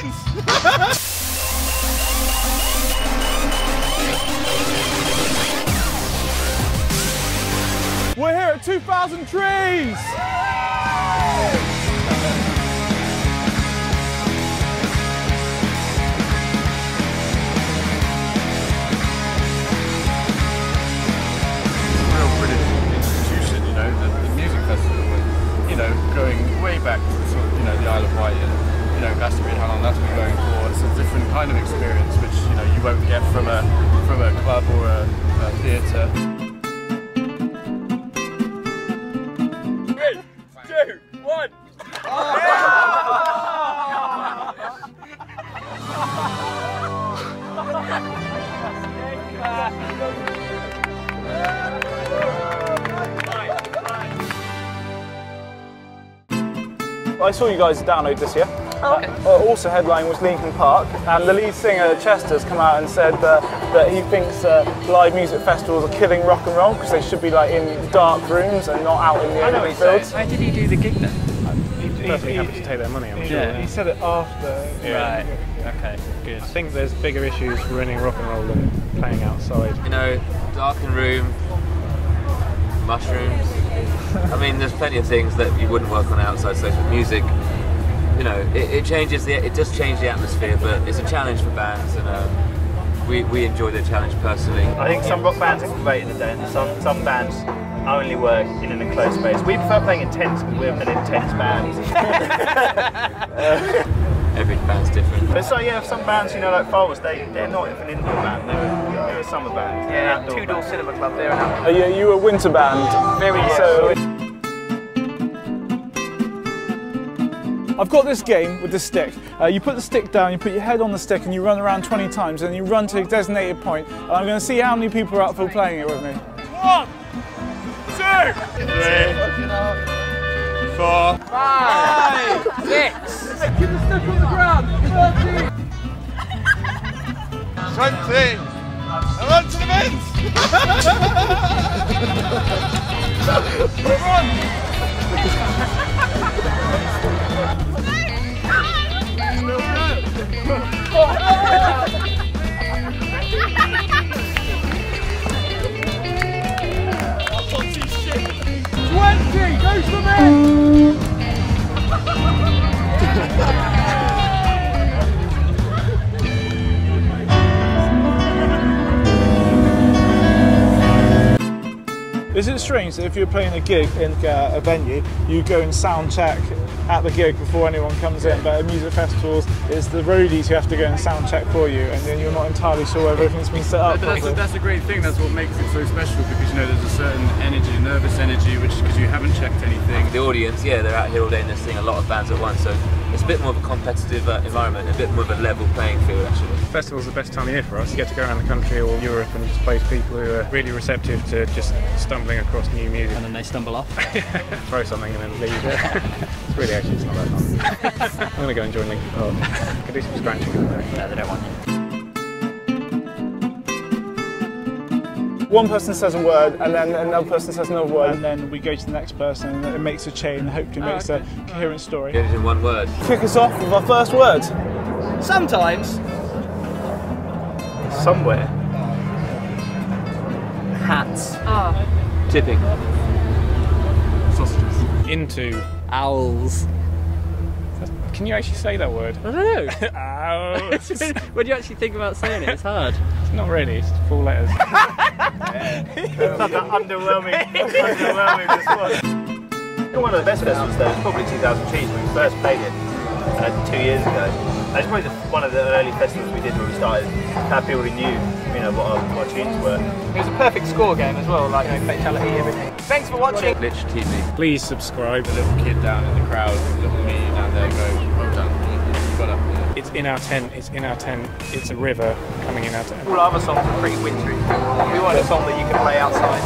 events! We're here at 2,000 Trees! Real British institution, you know, the music festival, and, you know, going way back to sort of, you know, the Isle of Wight and, you know, Glastonbury and how long that's been going for. It's a different kind of experience which, you know, you won't get from a club or a theatre. 3, 2, 1. I saw you guys download this year. Oh, okay. Also headlining was Linkin Park, and the lead singer Chester's come out and said that he thinks live music festivals are killing rock and roll because they should be like in dark rooms and not out in the open fields. How did he do the gig then? He's perfectly happy to take their money, I'm sure. Yeah. He said it after. Right. Okay, good. I think there's bigger issues ruining rock and roll than playing outside. You know, darkened room, mushrooms. I mean, there's plenty of things that you wouldn't work on outside stage with music. You know, it changes it does change the atmosphere, but it's a challenge for bands, and we enjoy the challenge personally. I think some rock bands are great in the day, and some bands only work in an enclosed space. We prefer playing in tents because we're an intense band. Every band's different. But so yeah, some bands, you know, like Foles, they're not an indoor band, they're a summer band. Yeah, Two-Door Cinema Club there. Are you a winter band? Very so. I've got this game with the stick. You put the stick down, you put your head on the stick and you run around 20 times and you run to a designated point. And I'm going to see how many people are up for playing it with me. 1, 2, 3, 4, 5, 6. Keep the stick on the ground. 20, and on to the bins! Goes for me! Is it strange that if you're playing a gig in a venue, you go and sound check at the gig before anyone comes in, but at music festivals, it's the roadies who have to go and sound check for you, and then you're not entirely sure whether everything's been set up properly. That's a great thing, that's what makes it so special, because, you know, there's a certain energy, nervous energy, which because you haven't checked anything. The audience, yeah, they're out here all day and they're seeing a lot of bands at once, so it's a bit more of a competitive environment, a bit more of a level playing field actually. Festival's the best time of year for us. You get to go around the country or Europe and just play to people who are really receptive to just stumbling across new music. And then they stumble off. Throw something and then leave it. It's really actually, it's not that fun. I'm going to go and join Linkin Park. Could do some scratching. No, they don't want you. One person says a word, and then another person says another word, and then we go to the next person, and it makes a chain, and hopefully makes a coherent story. Get it in one word. Kick us off with our first word. Sometimes. Somewhere. Hats. Tipping. Sausages. Into. Owls. Can you actually say that word? I don't know. Owls. When you actually think about saying it, it's hard. Not really, it's 4 letters. It's like an underwhelming response. One of the best festivals though was probably 2000 Trees when we first played it 2 years ago. It's probably one of the early festivals we did when we started. How people who knew, you know, what our tunes were. It was a perfect score game as well, like, you know, fatality, everything. Thanks for watching. glitchedTV. Please subscribe. The little kid down in the crowd, little me down there going, well done. You got up. It's in our tent, it's in our tent, it's a river coming in our tent. All our other songs are pretty wintry. We want a song that you can play outside.